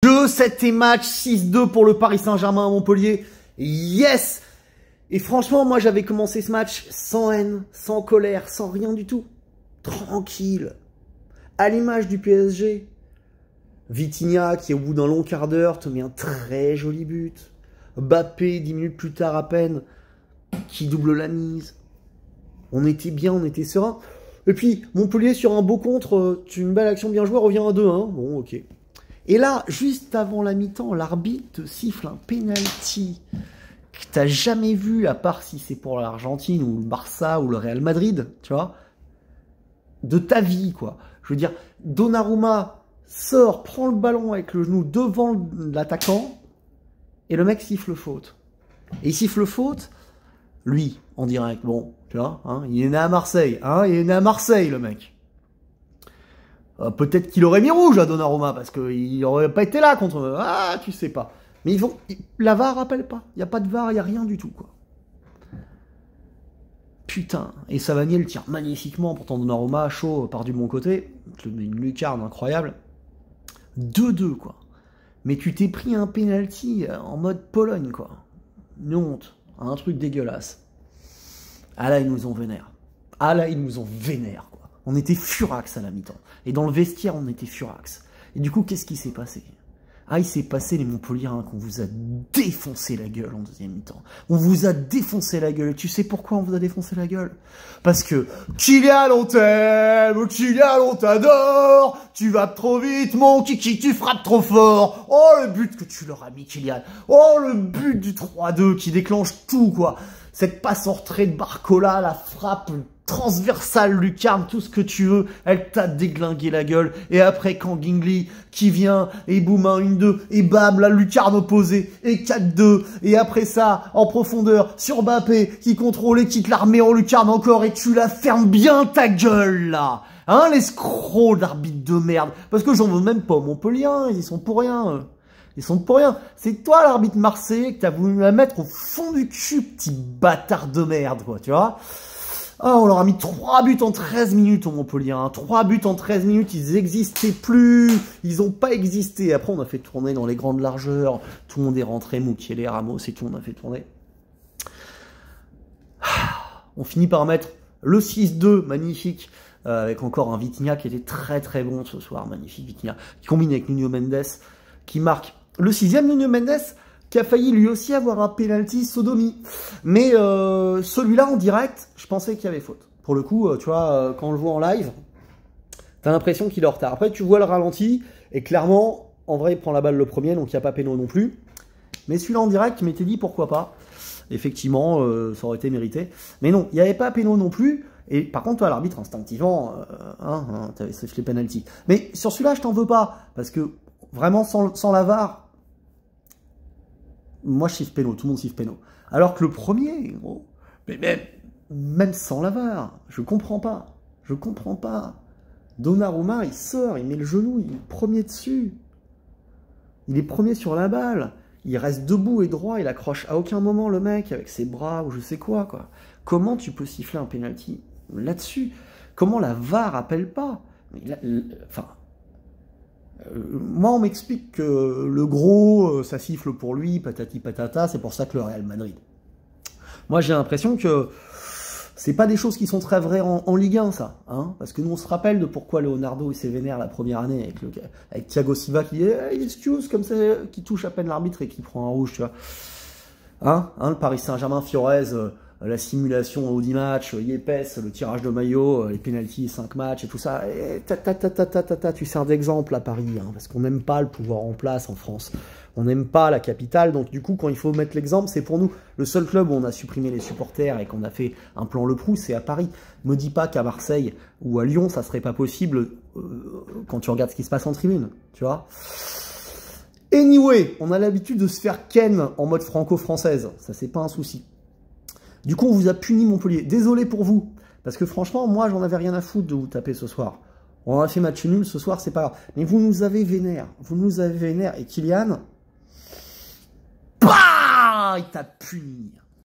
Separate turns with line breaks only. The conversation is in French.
2-7 match, 6-2 pour le Paris Saint-Germain à Montpellier. Yes! Et franchement, moi, j'avais commencé ce match sans haine, sans colère, sans rien du tout. Tranquille. À l'image du PSG. Vitinha, qui au bout d'un long quart d'heure, te met un très joli but. Mbappé, 10 minutes plus tard à peine, qui double la mise. On était bien, on était serein. Et puis, Montpellier, sur un beau contre, une belle action bien jouée, revient à 2-1. Bon, ok. Et là, juste avant la mi-temps, l'arbitre te siffle un penalty que t'as jamais vu, à part si c'est pour l'Argentine, ou le Barça, ou le Real Madrid, tu vois, de ta vie, quoi. Je veux dire, Donnarumma sort, prend le ballon avec le genou devant l'attaquant, et le mec siffle faute. Et il siffle faute, lui, en direct, bon, tu vois, hein, il est né à Marseille, hein, il est né à Marseille, le mec. Peut-être qu'il aurait mis rouge à Donnarumma, parce qu'il aurait pas été là contre eux. Ah, tu sais pas. Mais ils vont... La VAR rappelle pas. Il n'y a pas de VAR, il n'y a rien du tout, quoi. Putain. Et Savanier le tire magnifiquement. Pourtant, Donnarumma, chaud, part du bon côté. Il met une lucarne incroyable. 2-2, quoi. Mais tu t'es pris un penalty en mode Pologne, quoi. Une honte. Un truc dégueulasse. Ah là, ils nous ont vénère. Ah là, ils nous ont vénère, quoi. On était furax à la mi-temps. Et dans le vestiaire, on était furax. Et du coup, qu'est-ce qui s'est passé? Ah, il s'est passé, les Montpelliérains, qu'on vous a défoncé la gueule en deuxième mi-temps. On vous a défoncé la gueule. Et tu sais pourquoi on vous a défoncé la gueule? Parce que Kylian, on t'aime, Kylian, on t'adore, tu vas trop vite, mon kiki, tu frappes trop fort. Oh, le but que tu leur as mis, Kylian. Oh, le but du 3-2 qui déclenche tout, quoi. Cette passe en retrait de Barcola, la frappe transversale, lucarne, tout ce que tu veux, elle t'a déglingué la gueule. Et après, quand Gingli qui vient, et boum, 1-2, et bam, la lucarne opposée, et 4-2, et après ça, en profondeur, sur Mbappé, qui contrôle et qui te la remet en lucarne encore, et tu la fermes bien ta gueule, là. Hein, l'escroc d'arbitre de merde. Parce que j'en veux même pas Montpellier, hein, ils y sont pour rien. Ils sont pour rien. C'est toi l'arbitre marseillais que t'as voulu la mettre au fond du cul, petit bâtard de merde, quoi, tu vois. Ah, on leur a mis 3 buts en 13 minutes au Montpellier. Hein. 3 buts en 13 minutes, ils existaient plus. Ils ont pas existé. Après, on a fait tourner dans les grandes largeurs. Tout le monde est rentré, Mukiele, Ramos et tout, on a fait tourner. On finit par mettre le 6-2, magnifique, avec encore un Vitinha qui était très très bon ce soir. Magnifique Vitinha, qui combine avec Nuno Mendes, qui marque le 6e Nuno Mendes, qui a failli lui aussi avoir un penalty sodomie. Mais celui-là, en direct, je pensais qu'il y avait faute. Pour le coup, tu vois, quand on le voit en live, t'as l'impression qu'il est en retard. Après, tu vois le ralenti, et clairement, en vrai, il prend la balle le premier, donc il n'y a pas péno non plus. Mais celui-là en direct, je m'étais dit, pourquoi pas. Effectivement, ça aurait été mérité. Mais non, il n'y avait pas péno non plus. Et par contre, toi, l'arbitre, instinctivement, t'avais sifflé penalty. Mais sur celui-là, je t'en veux pas. Parce que, vraiment, sans la VAR, moi, je siffle péno, tout le monde siffle péno. Alors que le premier, gros, mais même sans la VAR, je comprends pas. Je comprends pas. Donnarumma, il sort, il met le genou, il est premier dessus. Il est premier sur la balle. Il reste debout et droit, il accroche à aucun moment le mec avec ses bras ou je sais quoi, quoi. Comment tu peux siffler un penalty là-dessus? Comment la VAR appelle pas? Enfin... moi, on m'explique que le gros, ça siffle pour lui, patati patata, c'est pour ça que le Real Madrid. Moi, j'ai l'impression que c'est pas des choses qui sont très vraies en Ligue 1, ça. Hein, parce que nous, on se rappelle de pourquoi Leonardo s'est vénère la première année avec Thiago Silva qui dit excuse, comme ça, qui touche à peine l'arbitre et qui prend un rouge, tu vois. Hein, le Paris Saint-Germain, Fiorez, la simulation au 10 matchs, Yepes, le tirage de maillot, les pénaltys, 5 matchs et tout ça. Et tu sers d'exemple à Paris, hein, parce qu'on n'aime pas le pouvoir en place en France. On n'aime pas la capitale, donc du coup, quand il faut mettre l'exemple, c'est pour nous. Le seul club où on a supprimé les supporters et qu'on a fait un plan Le Proust, c'est à Paris. Me dis pas qu'à Marseille ou à Lyon, ça serait pas possible quand tu regardes ce qui se passe en tribune, tu vois. Anyway, on a l'habitude de se faire ken en mode franco-française. Ça, c'est pas un souci. Du coup, on vous a puni Montpellier. Désolé pour vous. Parce que franchement, moi, j'en avais rien à foutre de vous taper ce soir. On a fait match nul ce soir, c'est pas grave. Mais vous nous avez vénère. Vous nous avez vénère. Et Kylian, bah, il t'a puni.